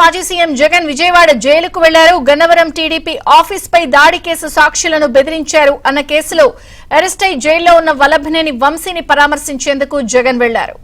మాజీ సీఎం జగన్ విజయవాడ జైలుకు వెళ్లారు. గన్నవరం టీడీపీ ఆఫీస్ పై దాడి కేసు సాక్షులను బెదిరించారు అన్న కేసులో అరెస్ట్ అయి జైల్లో ఉన్న వల్లభనేని వంశీని పరామర్శించేందుకు జగన్ వెళ్లారు.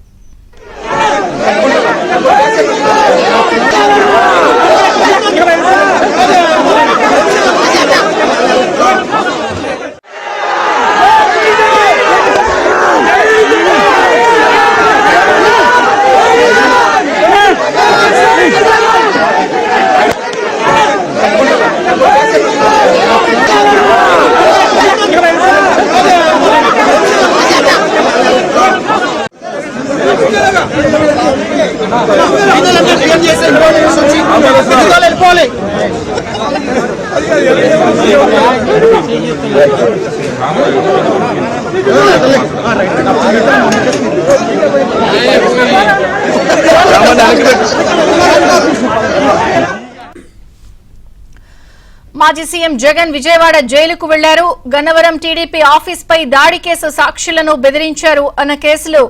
మాజీ సీఎం జగన్ విజయవాడ జైలుకు వెళ్లారు. గన్నవరం టీడీపీ ఆఫీస్ పై దాడి కేసు సాక్షులను బెదిరించారు అన్న కేసులో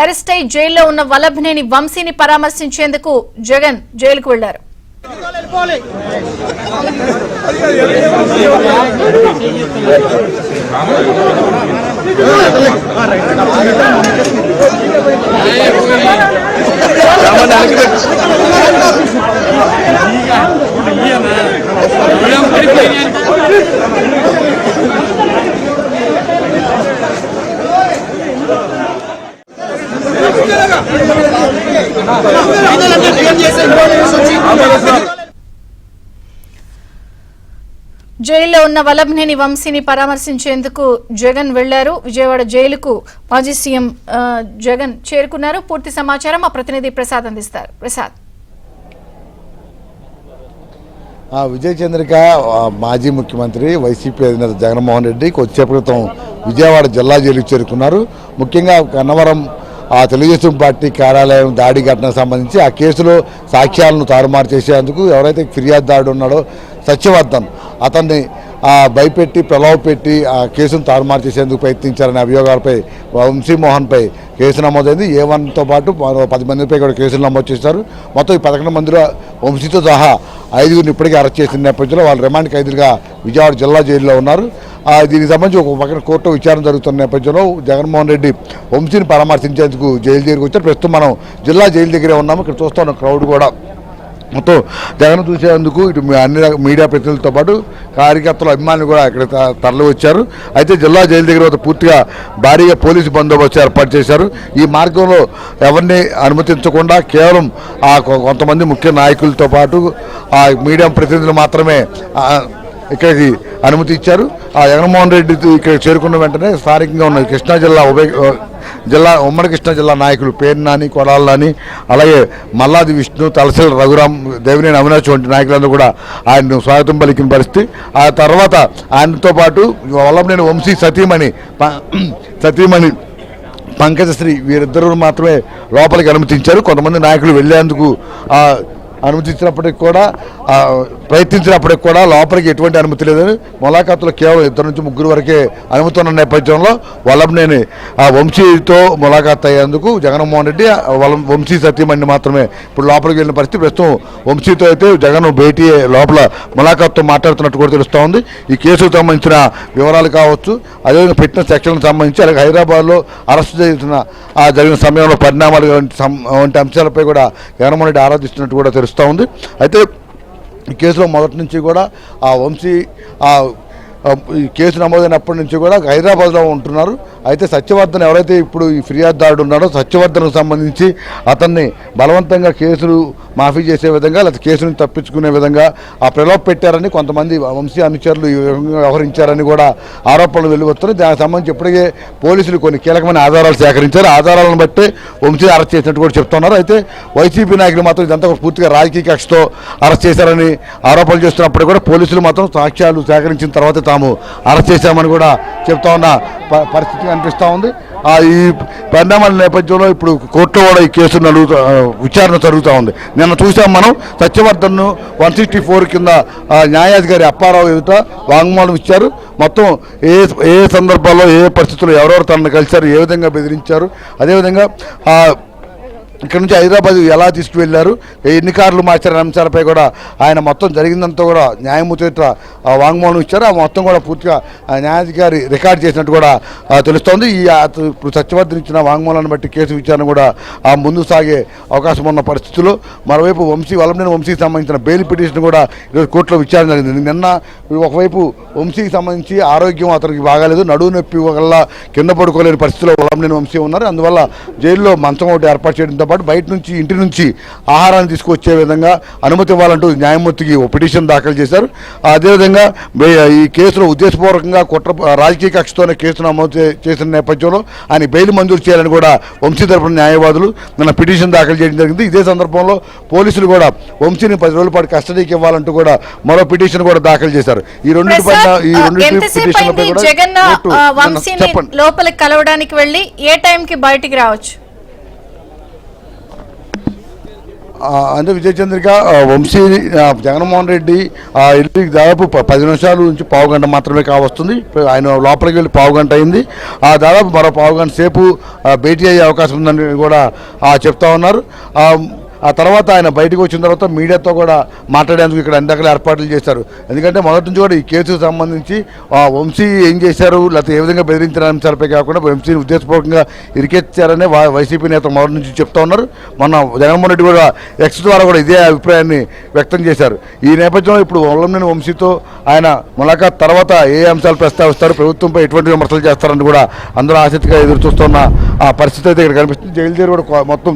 అరెస్ట్ అయి జైల్లో ఉన్న వల్లభనేని వంశీని పరామర్శించేందుకు జగన్ జైలుకు వెళ్లారు. జైల్లో ఉన్న వల్లభనేని వంశీని పరామర్శించేందుకు జగన్ వెళ్లారు. విజయవాడ జైలుకు మాజీ సీఎం జగన్ చేరుకున్నారు. పూర్తి సమాచారం మా ప్రతినిధి ప్రసాద్ అందిస్తారు. ప్రసాద్. విజయ్ చంద్రిక మాజీ ముఖ్యమంత్రి వైసీపీ అధినేత జగన్మోహన్ రెడ్డి కొద్దిసేపటి క్రితం విజయవాడ జిల్లా జైలుకు చేరుకున్నారు. ముఖ్యంగా గన్నవరం తెలుగుదేశం పార్టీ కార్యాలయం దాడి ఘటనకు సంబంధించి ఆ కేసులో సాక్ష్యాలను తారుమారు చేసేందుకు ఎవరైతే ఫిర్యాదుదారుడు ఉన్నాడో సత్యవర్ధన్ అతన్ని భయపెట్టి ప్రలోభపెట్టి ఆ కేసును తారుమారు చేసేందుకు ప్రయత్నించారనే అభియోగాలపై వంశీమోహన్పై కేసు నమోదైంది. A1తో పాటు 10 మందిపై కూడా కేసులు నమోదు చేశారు. మొత్తం ఈ 11 మందిలో వంశీతో సహా 5గురిని ఇప్పటికే అరెస్ట్ చేసిన నేపథ్యంలో వాళ్ళు రిమాండ్ ఖైదీలుగా విజయవాడ జిల్లా జైల్లో ఉన్నారు. దీనికి సంబంధించి ఒక పక్కన కోర్టు విచారణ జరుగుతున్న నేపథ్యంలో జగన్మోహన్ రెడ్డి వంశీని పరామర్శించేందుకు జైలు దగ్గరికి వచ్చారు. ప్రస్తుతం మనం జిల్లా జైలు దగ్గరే ఉన్నాము. ఇక్కడ చూస్తున్న క్రౌడ్ కూడా మొత్తం జగన్ చూసేందుకు ఇటు అన్ని మీడియా ప్రతినిధులతో పాటు కార్యకర్తలు అభిమానులు కూడా ఇక్కడ తరలి వచ్చారు. అయితే జిల్లా జైలు దగ్గర పూర్తిగా భారీగా పోలీసు బందోబస్తు ఏర్పాటు చేశారు. ఈ మార్గంలో ఎవరిని అనుమతించకుండా కేవలం కొంతమంది ముఖ్య నాయకులతో పాటు ఆ మీడియా ప్రతినిధులు మాత్రమే ఇక్కడికి అనుమతి ఇచ్చారు. జగన్మోహన్ రెడ్డి ఇక్కడ చేరుకున్న వెంటనే స్థానికంగా ఉన్న కృష్ణా జిల్లా ఉమ్మడి కృష్ణా జిల్లా నాయకులు పేరు నాని, కొడాల నాని, అలాగే మల్లాది విష్ణు, తలసిల రఘురామ్, దేవినేని అవినాష్ వంటి నాయకులందరూ కూడా ఆయన్ను స్వాగతం పలికిన పరిస్థితి. ఆ తర్వాత ఆయనతో పాటు వల్లభనేని వంశీ సతీమణి పంకజశ్రీ వీరిద్దరూ మాత్రమే లోపలికి అనుమతించారు. కొంతమంది నాయకులు వెళ్లేందుకు అనుమతించినప్పటికి కూడా ప్రయత్నించినప్పటికి కూడా లోపలికి ఎటువంటి అనుమతి లేదని ములాఖాతులో కేవలం 2 నుంచి 3 వరకే అనుమతి ఉన్న నేపథ్యంలో వల్లభనేని వంశీతో ములాఖాత్ అయ్యేందుకు జగన్మోహన్ రెడ్డి వంశీ సతీమణి మాత్రమే ఇప్పుడు లోపలికి వెళ్ళిన పరిస్థితి. ప్రస్తుతం వంశీతో అయితే జగన్ భేటీ లోపల ములాఖాత్తో మాట్లాడుతున్నట్టు కూడా తెలుస్తూ ఉంది. ఈ కేసుకు సంబంధించిన వివరాలు కావచ్చు, అదేవిధంగా పెట్టిన సెక్షన్లకు సంబంధించి, అలాగే హైదరాబాద్లో అరెస్టు జరిగిన సమయంలో పరిణామాలు వంటి అంశాలపై కూడా జగన్మోహన్ రెడ్డి ఆరాధిస్తున్నట్టు కూడా తెలుస్తూ ఉంది. అయితే ఈ కేసులో మొదటి నుంచి కూడా వంశీ ఈ కేసు నమోదైనప్పటి నుంచి కూడా హైదరాబాద్లో ఉంటున్నారు. అయితే సత్యవర్ధన్ ఎవరైతే ఇప్పుడు ఈ ఫిర్యాదుదారుడు ఉన్నాడో సత్యవర్ధన్కు సంబంధించి అతన్ని బలవంతంగా కేసులు మాఫీ చేసే విధంగా లేదా కేసును తప్పించుకునే విధంగా ప్రలోభ పెట్టారని కొంతమంది వంశీ అనుచరులు వ్యవహరించారని కూడా ఆరోపణలు వెలువడుతున్నాయి. దానికి సంబంధించి ఇప్పటికే పోలీసులు కొన్ని కీలకమైన ఆధారాలు సేకరించారు. ఆధారాలను బట్టి వంశీ అరెస్ట్ చేసినట్టు కూడా చెప్తున్నారు. అయితే వైసీపీ నాయకులు మాత్రం ఇదంతా పూర్తిగా రాజకీయ కక్షతో అరెస్ట్ చేశారని ఆరోపణలు చేస్తున్నప్పుడు కూడా పోలీసులు మాత్రం సాక్ష్యాలు సేకరించిన తర్వాత తాము అరెస్ట్ చేశామని కూడా చెప్తా ఉన్న పరిస్థితి కనిపిస్తూ ఉంది. ఈ పరిణామాల నేపథ్యంలో ఇప్పుడు కోర్టులో కూడా ఈ కేసు విచారణ జరుగుతూ ఉంది. నిన్న చూసాం మనం సత్యవర్ధన్ను 164 కింద న్యాయాధికారి అప్పారావు ఎదుట వాంగ్మూలం ఇచ్చారు. మొత్తం ఏ సందర్భాల్లో ఏ పరిస్థితుల్లో ఎవరెవరు తనను కలిశారు, ఏ విధంగా బెదిరించారు, అదేవిధంగా ఇక్కడ నుంచి హైదరాబాద్ ఎలా తీసుకువెళ్లారు, ఎన్ని కార్లు మార్చారనే అంశాలపై కూడా ఆయన మొత్తం జరిగిందంతా కూడా న్యాయమూర్తి వాంగ్మూలం ఇచ్చారు. ఆ మొత్తం కూడా పూర్తిగా న్యాయాధికారి రికార్డ్ చేసినట్టు కూడా తెలుస్తోంది. ఇప్పుడు సత్యవర్ధన్ ఇచ్చిన వాంగ్మూలాన్ని బట్టి కేసు విచారణ కూడా ముందు సాగే అవకాశం ఉన్న పరిస్థితుల్లో మరోవైపు వల్లభనేని వంశీకి సంబంధించిన బెయిల్ పిటిషన్ కూడా ఈరోజు కోర్టులో విచారణ జరిగింది. నిన్న ఒకవైపు వంశీకి సంబంధించి ఆరోగ్యం అతనికి బాగాలేదు, నడువు నొప్పి వల్ల కింద పడుకోలేని పరిస్థితిలో వల్లభనేని వంశీ ఉన్నారు. అందువల్ల జైల్లో మంచం ఒకటి ఏర్పాటు చేయడంతో పాటు బయట నుంచి ఇంటి నుంచి ఆహారాన్ని తీసుకొచ్చే విధంగా అనుమతి ఇవ్వాలంటూ న్యాయమూర్తికి ఒక పిటిషన్ దాఖలు చేశారు. అదేవిధంగా ఈ కేసులో ఉద్దేశపూర్వకంగా రాజకీయ కక్షతోనే కేసు నమోదు చేసిన నేపథ్యంలో ఆయన బెయిల్ మంజూరు చేయాలని కూడా వంశీ తరపున న్యాయవాదులు నిన్న పిటిషన్ దాఖలు చేయడం జరిగింది. ఇదే సందర్భంలో పోలీసులు కూడా వంశీని 10 రోజుల పాటు కస్టడీకి ఇవ్వాలంటూ కూడా మరో పిటిషన్ కూడా దాఖలు చేశారు. ఈ రెండు లోపలికి కలవడానికి వెళ్ళి ఏ టైంకి బయటికి రావచ్చు? అంటే విజయచంద్రిక వంశీ జగన్మోహన్ రెడ్డి ఇల్లుకి దాదాపు 10 నిమిషాల నుంచి పావు గంట మాత్రమే కావస్తుంది. ఆయన లోపలికి వెళ్ళి పావు గంట అయింది. దాదాపు మరో పావు గంట సేపు భేటీ అయ్యే అవకాశం ఉందని కూడా చెప్తా ఉన్నారు. ఆ తర్వాత ఆయన బయటకు వచ్చిన తర్వాత మీడియాతో కూడా మాట్లాడేందుకు ఇక్కడ అన్ని రకాల ఏర్పాట్లు చేశారు. ఎందుకంటే మొదటి నుంచి కూడా ఈ కేసుకు సంబంధించి వంశీ ఏం చేశారు, లేకపోతే ఏ విధంగా బెదిరించిన అంశాలపై కాకుండా వంశీని ఉద్దేశపూర్వకంగా ఇరికెచ్చారనే వైసీపీ నేత మొదటి నుంచి చెప్తా ఉన్నారు. మొన్న జగన్మోహన్ రెడ్డి కూడా ఎక్స్ ద్వారా కూడా ఇదే అభిప్రాయాన్ని వ్యక్తం చేశారు. ఈ నేపథ్యంలో ఇప్పుడు వల్లభనేని వంశీతో ఆయన ములాఖాత్ తర్వాత ఏ అంశాలు ప్రస్తావిస్తారు, ప్రభుత్వంపై ఎటువంటి విమర్శలు చేస్తారని కూడా అందరూ ఆసక్తిగా ఎదురు చూస్తున్న ఆ పరిస్థితి అయితే ఇక్కడ కనిపిస్తుంది. జైలు దగ్గర కూడా మొత్తం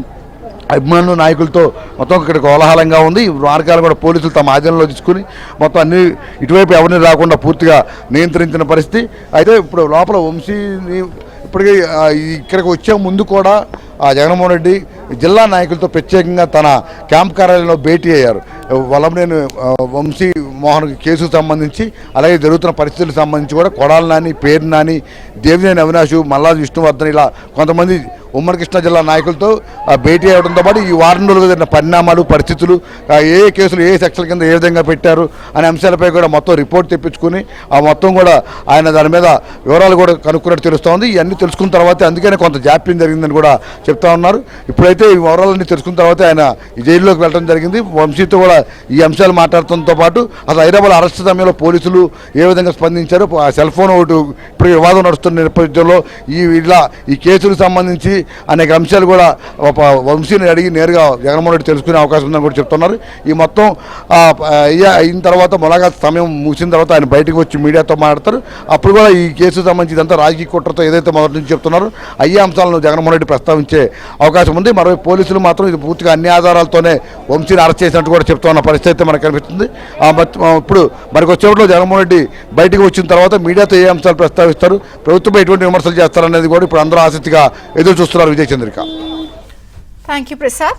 అభిమానులు నాయకులతో మొత్తం ఇక్కడ కోలాహలంగా ఉంది. ఈ మార్గాలు కూడా పోలీసులు తమ ఆధీనంలో తీసుకుని మొత్తం అన్ని ఇటువైపు ఎవరిని రాకుండా పూర్తిగా నియంత్రించిన పరిస్థితి. అయితే ఇప్పుడు లోపల వంశీని ఇప్పటికీ ఇక్కడికి వచ్చే ముందు కూడా జగన్మోహన్ రెడ్డి జిల్లా నాయకులతో ప్రత్యేకంగా తన క్యాంప్ కార్యాలయంలో భేటీ అయ్యారు. వల్లభనేని వంశీ మోహన్ కేసుకు సంబంధించి అలాగే జరుగుతున్న పరిస్థితులకు సంబంధించి కూడా కొడాలి నాని, పేరు నాని, దేవినేని అవినాష్, మల్లాది విష్ణువర్ధన్ ఇలా కొంతమంది ఉమ్మడి కృష్ణా జిల్లా నాయకులతో భేటీ అవ్వడంతో పాటు ఈ వారం రోజులుగా జరిగిన పరిణామాలు, పరిస్థితులు, ఏ కేసులు ఏ సెక్షన్ల కింద ఏ విధంగా పెట్టారు అనే అంశాలపై కూడా మొత్తం రిపోర్ట్ తెప్పించుకుని మొత్తం కూడా ఆయన దాని మీద వివరాలు కూడా కనుక్కున్నట్టు తెలుస్తోంది. ఇవన్నీ తెలుసుకున్న తర్వాత అందుకనే కొంత జాప్యం జరిగిందని కూడా చెప్తా ఉన్నారు. ఇప్పుడైతే ఈ వివరాలన్నీ తెలుసుకున్న తర్వాత ఆయన ఈ జైల్లోకి వెళ్ళడం జరిగింది. వంశీతో కూడా ఈ అంశాలు మాట్లాడటంతో పాటు అసలు హైదరాబాద్ అరెస్ట్ సమయంలో పోలీసులు ఏ విధంగా స్పందించారు, సెల్ ఫోన్ ఒకటి ఇప్పుడు వివాదం నడుస్తున్న నేపథ్యంలో ఈ కేసులకు సంబంధించి అనేక అంశాలు కూడా వంశీని అడిగి నేరుగా జగన్మోహన్ రెడ్డి తెలుసుకునే అవకాశం ఉందని కూడా చెప్తున్నారు. ఈ మొత్తం అయిన తర్వాత ములాఖాత్ సమయం ముగిసిన తర్వాత ఆయన బయటకు వచ్చి మీడియాతో మాట్లాడతారు. అప్పుడు కూడా ఈ కేసుకు సంబంధించి ఇదంతా రాజకీయ కుట్రతో ఏదైతే మొదటి నుంచి చెప్తున్నారో అయ్యే అంశాలను జగన్మోహన్ రెడ్డి ప్రస్తావించే అవకాశం ఉంది. మరోవైపు పోలీసులు మాత్రం ఇది పూర్తిగా అన్ని ఆధారాలతోనే వంశీని అరెస్ట్ చేసినట్టు కూడా చెప్తున్న పరిస్థితి అయితే మనకు కనిపిస్తుంది. ఇప్పుడు మనకు వచ్చేట్లో జగన్మోహన్ రెడ్డి బయటకు వచ్చిన తర్వాత మీడియాతో ఏ అంశాలు ప్రస్తావిస్తారు, ప్రభుత్వంపై ఎటువంటి విమర్శలు చేస్తారనేది కూడా ఇప్పుడు అందరూ ఆసక్తిగా ఎదురు చూస్తున్నారు. విజయచంద్రిక. Thank you Prasad.